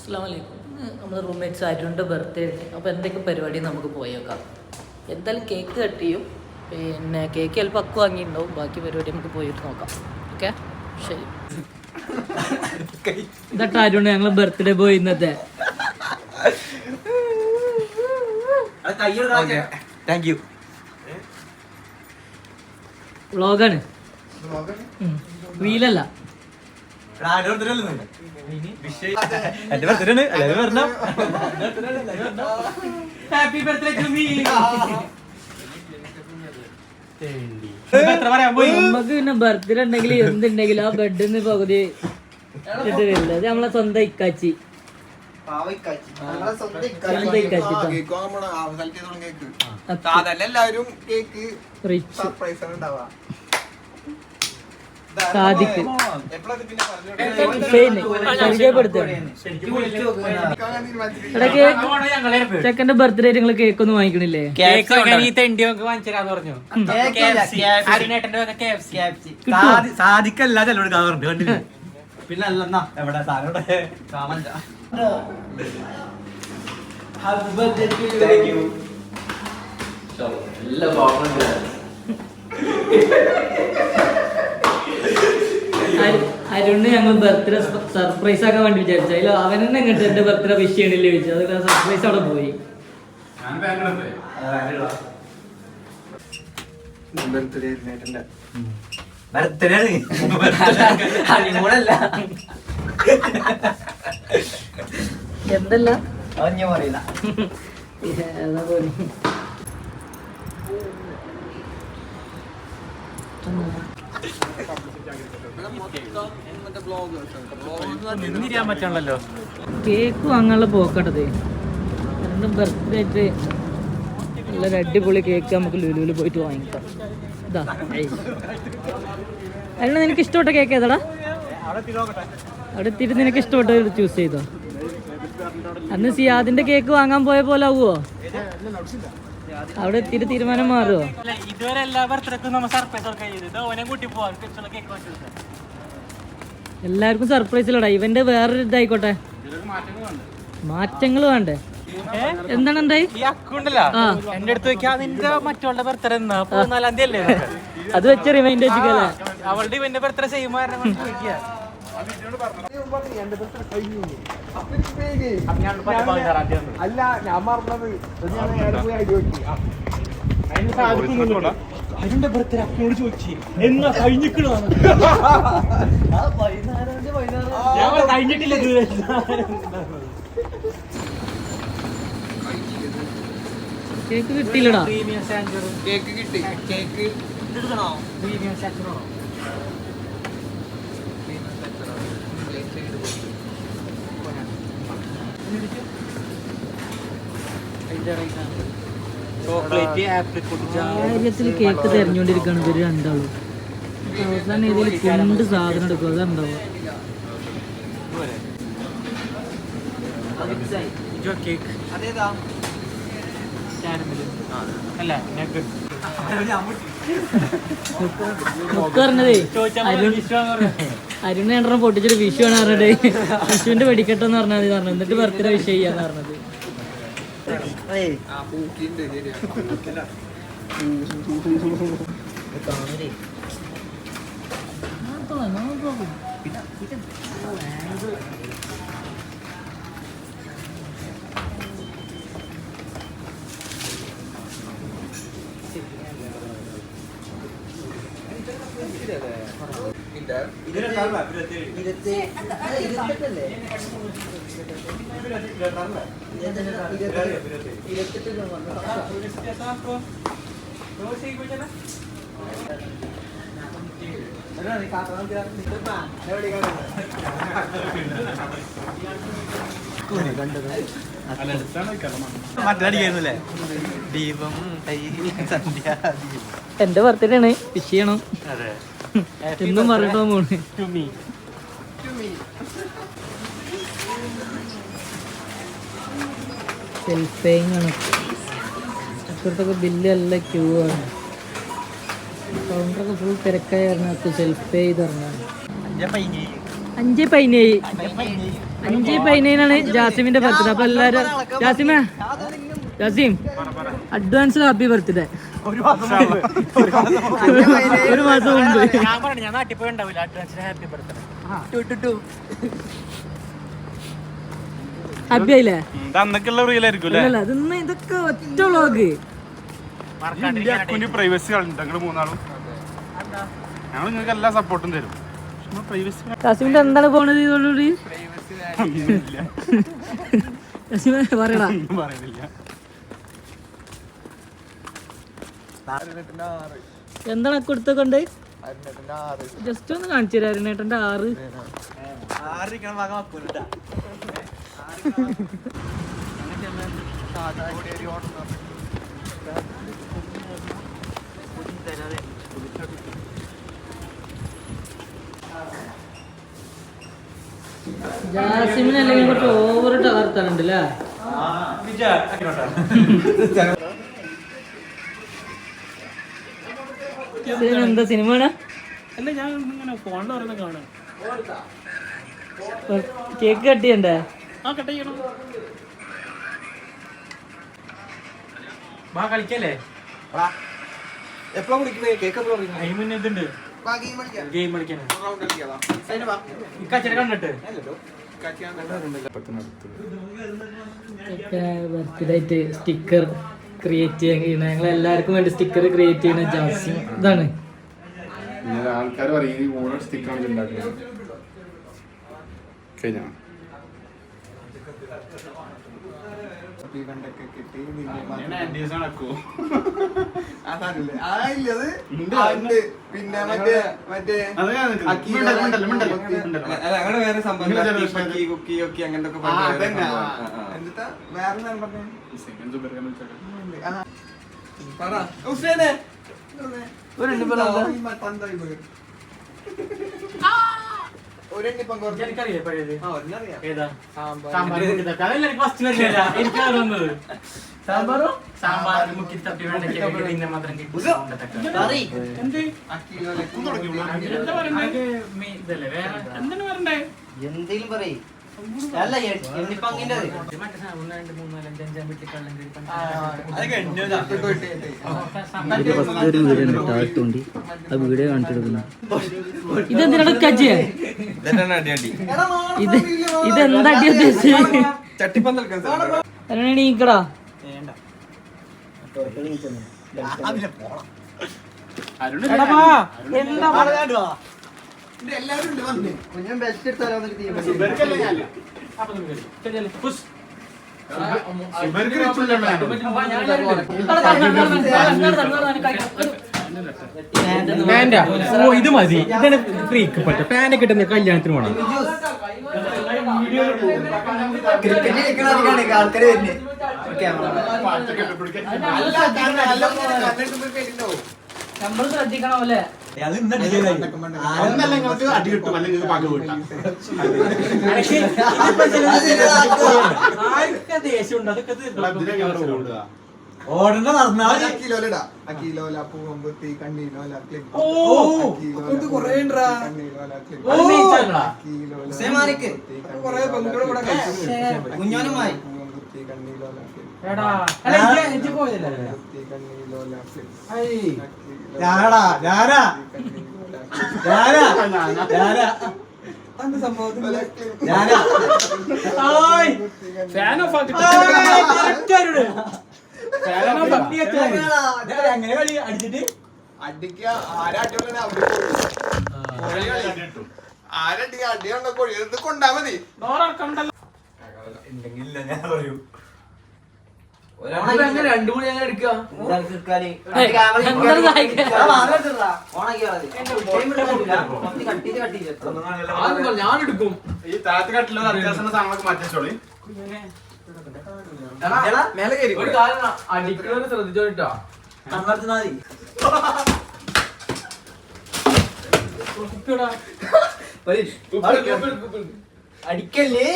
അസ്സലാമു അലൈക്കും. നമ്മൾ റൂംമേറ്റ്സ് ആയിട്ടുണ്ട് ബർത്ത്ഡേ. അപ്പോൾ എന്തൊക്കെ പരിപാടി നമുക്ക് പോയേക്കാം. എന്തായാലും കേക്ക് കട്ട് ചെയ്യും. പിന്നെ കേക്ക് ചിലപ്പോൾ അക്കു വാങ്ങിയിട്ടുണ്ടാവും. ബാക്കി പരിപാടി നമുക്ക് പോയിട്ട് നോക്കാം. ഓക്കെ, ശരി. ഇതൊക്കെ ആരുണ്ട് ഞങ്ങൾ ബർത്ത്ഡേ പോയി ഇന്നത്തെ. Thank you. വ്ളോഗാണ്, റീലല്ല. Happy birthday to me. നമുക്ക് പിന്നെ ബർത്ത്ഡേ ഉണ്ടെങ്കിൽ എന്തുണ്ടെങ്കിലും ആ ബെഡിൽ നിന്ന് പകുതി ഇട്ടില്ല. അത് നമ്മളെ സ്വന്തം ഇക്കാച്ചി. സാദിക്ക് ചെക്കന്റെ ബർത്ത്ഡേ നിങ്ങൾ കേക്ക് ഒന്നും വാങ്ങിക്കണില്ലേ? സാധിക്കല്ല ചെലോട് കാണാറുണ്ട്, കണ്ടില്ലേ? പിന്നെ അല്ലെന്നാ എവിടെ സാധനം അരുണ് ഞങ്ങൾ ബർത്ത്ഡേ സർപ്രൈസ് ആക്കാൻ വേണ്ടി വിചാരിച്ചു. അതിൽ അവൻ തന്നെ എങ്ങോട്ട് എന്റെ ബർത്ത്ഡേ വിഷ് ചെയ്യണില്ലേ ചോദിച്ചു. അത് സർപ്രൈസ് അവിടെ പോയി. എന്തല്ല പറയില്ല. കേക്ക് വാങ്ങാനുള്ള പോക്കട്ടത്. രണ്ടും ബർത്ത്ഡേ ആയിട്ട് നല്ലൊരു അടിപൊളി കേക്ക് നമുക്ക് ലുലുവിൽ പോയിട്ട് വാങ്ങിക്കാം. ഇതാ അല്ല, നിനക്ക് ഇഷ്ടപ്പെട്ട കേക്ക് ഏതാടാ? അവിടെ എത്തിയിട്ട് നിനക്ക് ഇഷ്ടപ്പെട്ട ചൂസ് ചെയ്തോ. അന്ന് സിയാദിന്റെ കേക്ക് വാങ്ങാൻ പോയ പോലെ ആവുമോ? അവിടെ എത്തിയിട്ട് തീരുമാനം മാറുമോ? എല്ലാവർക്കും സർപ്രൈസിലടാ. ഇവന്റെ വേറൊരു ഇതായിക്കോട്ടെ, മാറ്റങ്ങൾ വേണ്ടേ? എന്താണ് ഉണ്ടായി? എന്റെ അടുത്ത് മറ്റുള്ള ബർത്ത്ഡേ 4-5 തീയതി അല്ലേ? അത് വെച്ച റിമൈൻഡ് വെച്ചിക്കല്ലേ? അവളുടെ ഇവന്റെ ബർത്ത്ഡേ ചെയ്യുമായിരുന്നു. അല്ല, ഞാൻ മറന്നത് അതിന്റെ ബർത്ത്ഡേ അപ്പോട് ചോദിച്ചു എന്നാ കഴിഞ്ഞിക്കണോ? കഴിഞ്ഞിട്ടില്ല. കേക്ക് കിട്ടിയില്ലടാ. കേക്ക് കിട്ടി. കേക്ക് എടുക്കണോ? കാര്യത്തിൽ കേക്ക് തെരഞ്ഞോണ്ടിരിക്കാണ് ഇവര് രണ്ടാളും. അവസാനം ഏതെങ്കിലും കൊണ്ട് സാധനം എടുക്കും. അതുണ്ടാവും. പറഞ്ഞതേ അരുണ് രണ്ടെണ്ണം പൊട്ടിച്ചൊരു വിഷു ആണ് പറഞ്ഞത്. വിഷുവിന്റെ വെടിക്കെട്ടെന്ന് പറഞ്ഞാൽ മതി പറഞ്ഞു. എന്നിട്ട് ബർത്ത്ഡേ വിഷ് ചെയ്യാന്ന് പറഞ്ഞത്. എന്റെ ബർത്ത്ഡേ ആണ്, വിഷ് ചെയ്യണം എന്നും പറഞ്ഞിട്ടോ പോണ്. സെൽഫേയിങ് ആണ്. അപ്പുറത്തൊക്കെ ബില്ല് നല്ല ക്യൂ ആണ്. കൗണ്ടറൊക്കെ ഫുൾ തിരക്കായി പറഞ്ഞ സെൽഫ് പേ ചെയ്ത് പറഞ്ഞാണ്. 5 15 5/15 ജാസിമിന്റെ ബർത്ത്ഡേ. അപ്പൊ എല്ലാരും ജാസിം അഡ്വാൻസ് ഹാപ്പി ബർത്ത്ഡേ. ഒരു മാസം മുമ്പ് ഞാൻ നാട്ടിൽ പോയി ഉണ്ടാവില്ല. അഡ്വാൻസിന് ഹാപ്പി ബർത്ത്ഡേ. ഹാപ്പി ആയില്ലേ? ഇതൊക്കെ ഇതൊക്കെ ഒറ്റ വ്ളോഗ്. പ്രൈവസി കളഞ്ഞിട്ട് മൂന്നാളും ഞങ്ങൾ നിങ്ങൾക്ക് എല്ലാ സപ്പോർട്ടും തരും. ജാസിമിന്റെ എന്താണ് പോണത് ഇതോടുകൂടി? പറയടാ. എന്താണ് കൊടുത്തോണ്ട് ജസ്റ്റ് ഒന്ന് കാണിച്ചു തരാം. അരുണേട്ടന്റെ 6 ജാസിമിന് അല്ലെങ്കിൽ കുറച്ച് ഓവർ തകർത്താനുണ്ട് അല്ലേ? എന്താ സിനിമ അല്ല, ഞാൻ ഇങ്ങനെ ഫോണിൽ പറയുന്ന കാണാം. കേക്ക് കട്ട് ചെയ്യണ്ടേ? കട്ട് ചെയ്യണം. വാ കളിക്കല്ലേ? മുന്നേ ഇതുണ്ട് ഗെയിം കളിക്കാനാ. കണ്ടിട്ട് ബർത്ത്ഡേ ആയിട്ട് സ്റ്റിക്കർ ക്രിയേറ്റ് ചെയ്യണ, ഞങ്ങൾ എല്ലാവർക്കും വേണ്ടി സ്റ്റിക്കർ ക്രിയേറ്റ് ചെയ്യണ ജാസിം. ഇതാണ് ആൾക്കാർ പറയും ഓരോ സ്റ്റിക്കർ ഉണ്ടാക്കുന്നത് കഴിഞ്ഞാ പിന്നെ മറ്റേ വേറെ സംഭവം കുക്കി ഒക്കെ അങ്ങനത്തെ സാമ്പാർ മുക്കി തപ്പി പിന്നെ മാത്രം എന്തേലും പറയ്. അല്ല എണ്ണിപ്പങ്കിന്റെ ഇതെന്തിനാണ് കജ്ജിയെ? ഇതെന്താ അടി ഉദ്ദേശിച്ചത്? നീക്കടാ. കുഞ്ഞും ബെസ്റ്റ് എടുത്താലോ ഇത് മതി. ഇതാണ് ഫ്രീക്ക് പറ്റ പാനൊക്കെ കിട്ടുന്ന കല്യാണത്തിന് പോണം. ആൾക്കാര് വരുന്നേ നമ്മൾ ശ്രദ്ധിക്കണം അല്ലേ? അടി കിട്ടും അല്ലെങ്കിൽ പക കിട്ടാം. ദേഷ്യമുണ്ട് അതൊക്കെ ഓടണ്ട നടന്നാൽ കുഞ്ഞോനുമായി അങ്ങനെ കളി അടിച്ചിട്ട് അടിക്കുക ആരടി അടിയുണ്ടോ കൊഴി കൊണ്ടാ മതി. രണ്ടു മണി ഞങ്ങൾ എടുക്കുക ഞാൻ എടുക്കും. ഈ താഴത്ത് കട്ടിലുള്ള അത്യാവശ്യം സാധനങ്ങളൊക്കെ മാറ്റിച്ചോളി. മേലെ കയറി അടിക്കുന്നത് ശ്രദ്ധിച്ചോട്ടോ. അടിക്കല്ലേ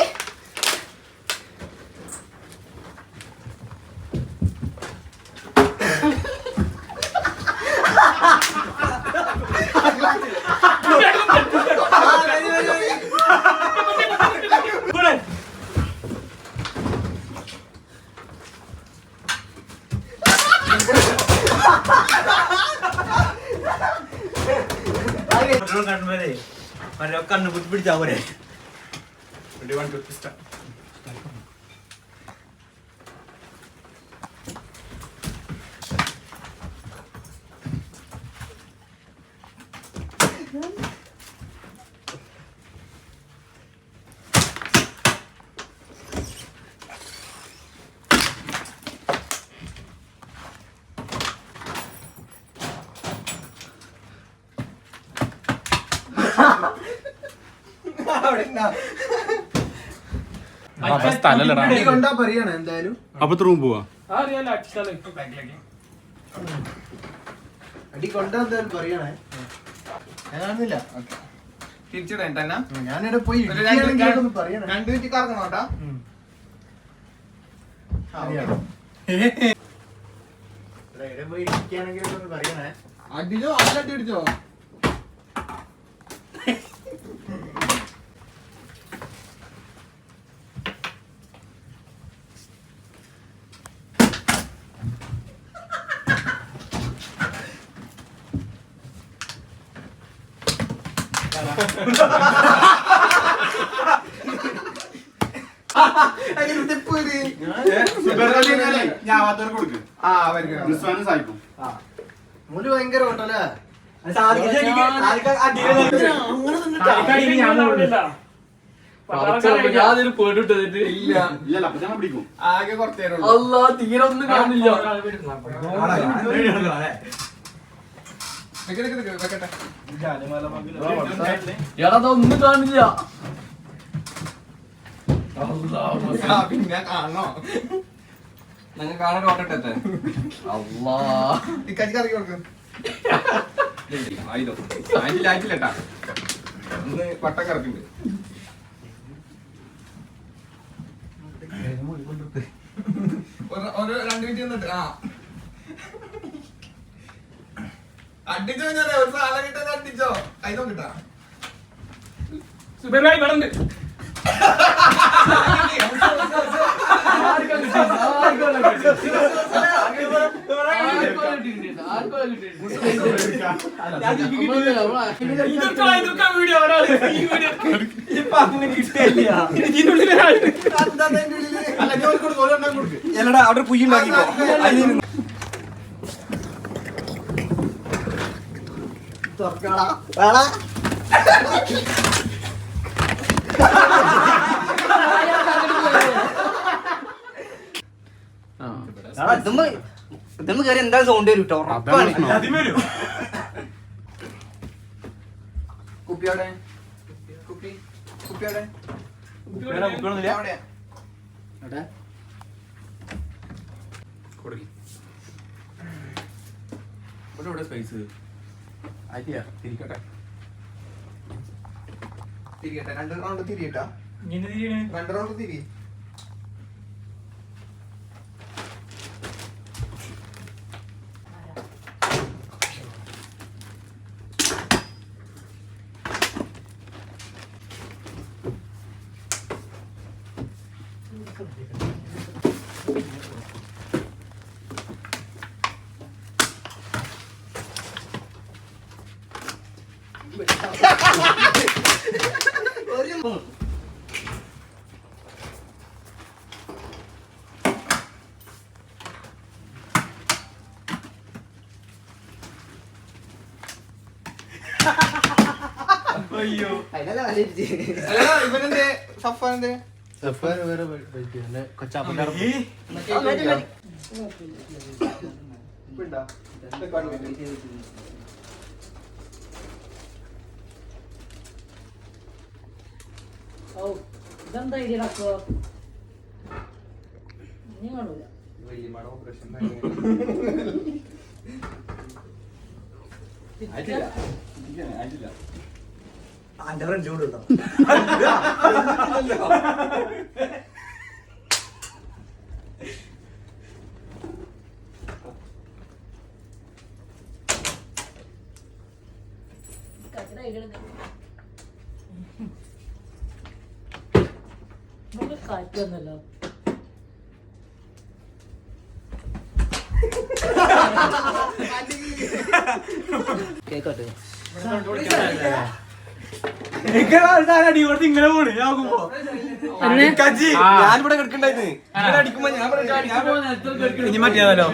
കണ്ണു കുത്തി പിടിച്ചാ പോലെ സ്ഥലല്ലടാ അടി കൊണ്ടാ പറയണ എന്തായാലും. അപ്പൊ റൂം പോവാ അടി കൊണ്ടാ എന്തായാലും പറയണേ. ഞാൻ കാണുന്നില്ല. തിരിച്ചിടേണ്ട ഞാനിവിടെ പോയി ഇരിക്കുകയാണെങ്കിൽ ഒന്ന് പറയണേ. 2 മിനിറ്റ് കറങ്ങണം കേട്ടാ. അറിയാലോ. ഇവിടെ പോയി ഇരിക്കുകയാണെങ്കിൽ ഒന്ന് പറയണേ. അടിച്ചോ അല്ലടി അടിച്ചോ. ഞാൻ കൊടുക്കും. സായിക്കും മൂല് ഭയങ്കര ഓട്ടല്ലേ. ഇല്ലല്ല അപ്പൊ ഞാൻ പിടിക്കും. ആകെ കുറച്ചു നേരം തീരെ ഒന്നും കാണില്ല. വെക്കട്ടെ. ഒന്നും കാണില്ല. പിന്നെ കാണണോ? ഞങ്ങൾ കാണാൻ ഓട്ടട്ടെ. ഇക്കാച്ചി കറക്കി കൊടുക്കും. ആയിട്ടില്ലട്ടാ. ഒന്ന് പട്ടം കറക്കുന്നുണ്ട്. ഒരു 2 മിനിറ്റ് നിന്നിട്ട് അടിച്ചോ. ഞാൻ ഒരു സാധനം കിട്ടാൻ അടിച്ചോ. കൈ നോക്കിട്ടാ. അവിടെ പുയ്യുണ്ടാക്കിക്കോ. ഇതൊന്നും കയറി എന്തായാലും സൗണ്ട് വരും കേട്ടോ. കുപ്പിയോടെ കുപ്പിയോടെ ഇവിടെ സ്പേസ് അരിയാ തിരിക്കട്ടെ. തിരിയട്ടെ. 2 റൗണ്ട് തിരിയട്ടാ. 2 റൗണ്ട് തിരി. അയ്യോ ഇവനെന്തേ സഫാനെന്തേ? ഇതെന്താ ഇടിയടക്കോ? നീ കാണൂല. കാറ്റൊന്നല്ലോ. കേക്കട്ടെ. ഇങ്ങനെ പോണ് നോക്കുമ്പോ ഞാനിവിടെ കിടക്കണ്ടായിരുന്നു അടിക്കുമ്പോ ഞാൻ ഇനി മറ്റേതല്ലോ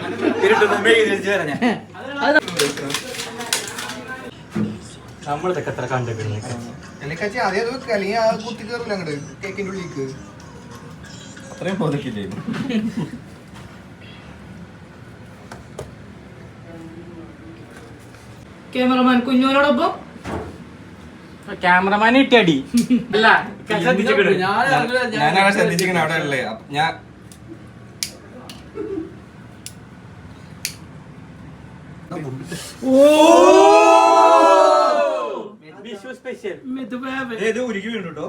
നമ്മളിതൊക്കെ എത്ര കണ്ടിട്ടുണ്ട് എന്നെക്കാച്ചി ആദ്യം അത് വെക്കുക അല്ലെങ്കിൽ ആ കുത്തി കയറില്ല അങ്ങോട്ട് കേക്കിന്റെ ഉള്ളിലേക്ക് അത്രയും ബോധക്കില്ലേ ക്യാമറമാൻ കുഞ്ഞോനോടൊപ്പം ക്യാമറമാൻ ഇട്ടടി അല്ല ശ്രദ്ധിച്ചിട്ടുണ്ട് ഞാനവിടെ ശ്രദ്ധിച്ചിരിക്കണ അവിടെ ഉള്ളേ ഞാൻ സ്പെഷ്യൽ ഉരുക്കി വീണു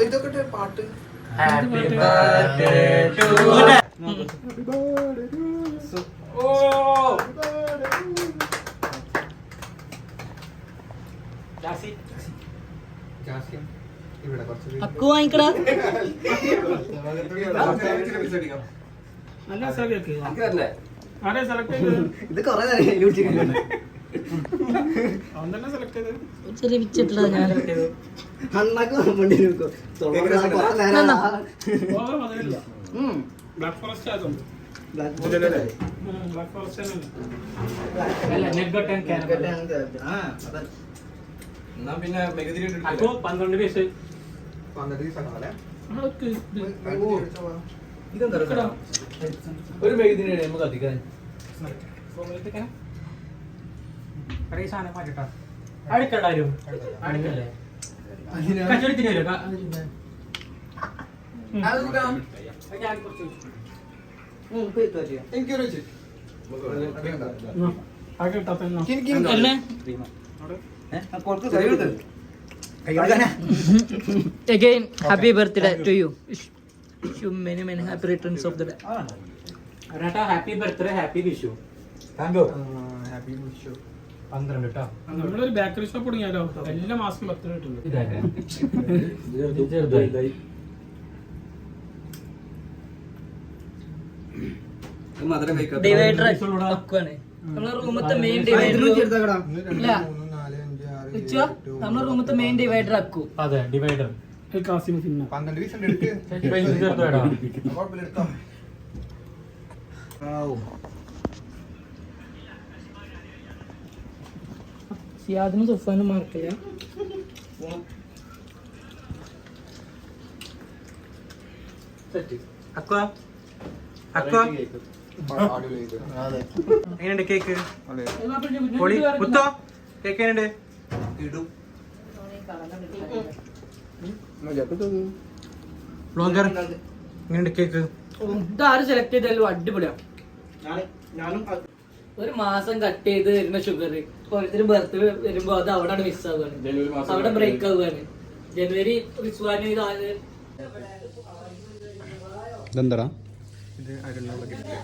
ഇതൊക്കെ പാട്ട് ഹാപ്പി ഇവിടെ കുറച്ച് അക്കു വാങ്ങിക്കടാ ഇത് കൊറേ ചെറിയ വിച്ചിട്ടില്ല ഞാൻ അണ്ണാക്ക് വണ്ടി നോക്കോ ബ്ലാക്ക് ഫോറസ്റ്റ് ആയിരുന്നു എന്നാ പിന്നെ മെഗതിരി അക്കോ 12 പീസ് 12 ദിവസം ഇതെന്താ ഒരു മെഴുകുതിരി നമുക്ക് കത്തിക്കാൻ സാധനം മാറ്റിട്ടാ അടുക്കണ്ടാരും അടുക്കല്ലേ കച്ചവടത്തിന് വരും ഞാൻ കുറച്ച് എനിക്കൊരു വെച്ച് Again, happy birthday to you. Wish you many happy returns of the day. Happy birthday happy Vishu happy Vishu 12 കേട്ടോ നമ്മളൊരു ബേക്കറി ഷോപ്പ് തുടങ്ങിയാലോ എല്ലാ മാസം 10 കിട്ടുന്നു മധുരം കഴിക്കാം ഡിവൈഡർ അക്കുവാണ് നമ്മളെ റൂമത്തെ മെയിൻ ഡിവൈഡർ നമ്മളെ റൂമത്തെ മെയിൻ ഡിവൈഡർ അക്കു. അതെ ഡിവൈഡർ കാസിമ തിന്ന 12 ദിവസം എടുത്ത് കുഴപ്പമില്ല എടുത്തോ സിയാദിനും സുഫാനും മാർക്കില്ല. അക്വാ അക്വാ എങ്ങനെയുണ്ട് കേക്ക് പൊളി കുത്തോ കേക്ക് എങ്ങനെയുണ്ട് ബ്ലോഗർ എങ്ങനെയുണ്ട് കേക്ക് ഇതാരും സെലക്ട് ചെയ്താലും അടിപൊളിയാ. ഒരു മാസം കട്ട് ചെയ്ത് വരുന്ന ഷുഗർ ഓരോരുത്തരും ബർത്ത്ഡേ വരുമ്പോ അത് അവിടെ മിസ് ആവുകയാണ്, അവിടെ ബ്രേക്ക് ആവുകയാണ്. ജനുവരി റിസ്വാന് ഇതെന്താ ഇത് അരുണുള്ള ഗിഫ്റ്റ്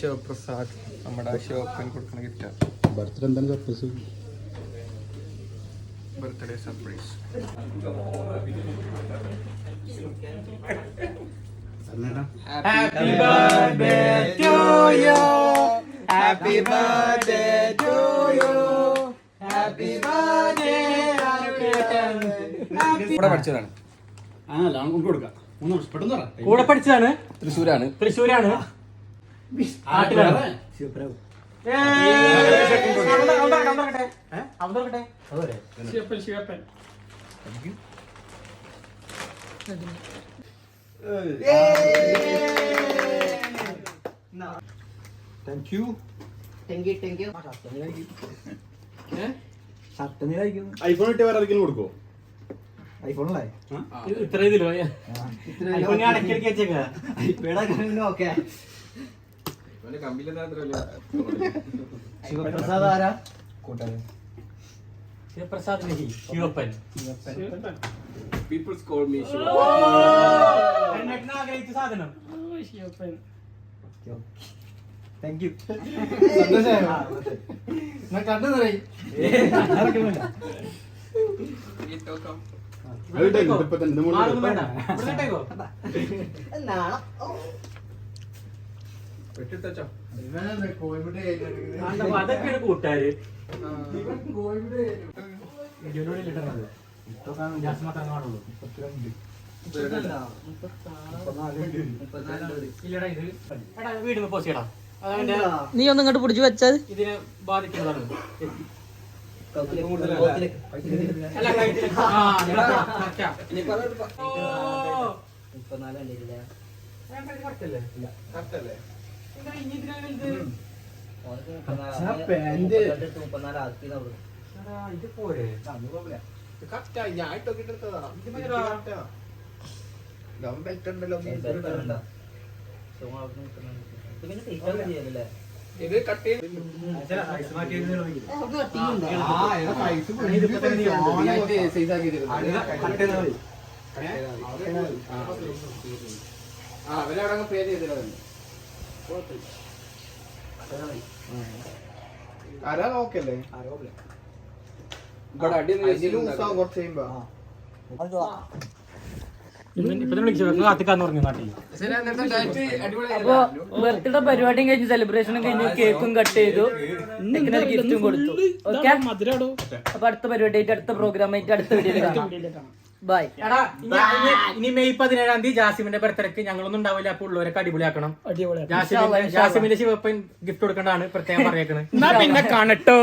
ശിവപ്രസാദ് നമ്മുടെ ഷോപ്പിന് കൊടുക്കുന്ന ഗിഫ്റ്റാണ്. ബർത്ത്ഡേ എന്താണ് surprise? Birthday surprise. Happy birthday to you happy birthday to you happy birthday ഇവിടെ പഠിച്ചതാണ്, കൂടെ പഠിച്ചതാണ്. തൃശ്ശൂരാണ്. തൃശ്ശൂരാണ്. നാട്ടിലാണ്. ശിവപ്പൻ താങ്ക് യു. ഐഫോൺ ഇട്ട് വേറെ ആർക്കെങ്കിലും കൊടുക്കോ? ഐഫോണല്ലേ ഇത്ര ഇതിലോ ഐഫോൺ അടക്കിടക്കി വെച്ചേക്ക ഓക്കെ. കമ്പിയിലെന്താ ശിവപ്രസാദ് ആരാ? ശിവപ്രസാദ് നെഹി ശിവപ്പൻ പീപ്പിൾസ് കോൾ മീ ആഗ്രഹിച്ച സാധനം ശിവപ്പൻ താങ്ക് യു. സന്തോഷമായി കണ്ടു നിറയും. അതൊക്കെയാണ് കൂട്ടുകാര് വീടിന് പോസ്റ്റ് ചെയ്യടാ. അതവന്റെ നീ ഒന്ന് ഇങ്ങോട്ട് പിടിച്ചു വെച്ചാൽ ഇതിനെ ബാധിക്കുന്നതാണ്. അല്ല, ഇത് പോരെ ഇത് കട്ട് ചെയ്ത് അവരവിടെ പേ ചെയ്തില്ല ആരാ നോക്കല്ലേ ഇവിടെ അടി കുറച്ച് കഴിയുമ്പോ ഇപ്പൊ വിളിച്ചു കാത്തിക്കാന്ന് പറഞ്ഞു നാട്ടിൽ. അപ്പൊ ബർത്ത്ഡേ പരിപാടിയും കഴിഞ്ഞ് സെലിബ്രേഷനും കഴിഞ്ഞ് കേക്കും കട്ട് ചെയ്തു, ഗിഫ്റ്റും കൊടുത്തു. ഓക്കെ, മധുരാടോ അപ്പൊ അടുത്ത പരിപാടി ആയിട്ട് അടുത്ത പ്രോഗ്രാം ആയിട്ട് അടുത്ത വീഡിയോയിൽ കാണാം. ബൈ. ഇനി മെയ് 17 ജാസിമിന്റെ ബർത്ത്ഡേക്ക് ഞങ്ങളൊന്നും ഉണ്ടാവില്ല. അപ്പൊ ഉള്ളവരൊക്കെ അടിപൊളിയാക്കണം. അടിപൊളിയാക്കണം. ജാസിമിന്റെ ശിവപ്പൻ ഗിഫ്റ്റ് കൊടുക്കേണ്ടതാണ് പ്രത്യേകം പറഞ്ഞേക്കണത്. പിന്നെ കാണട്ടോ.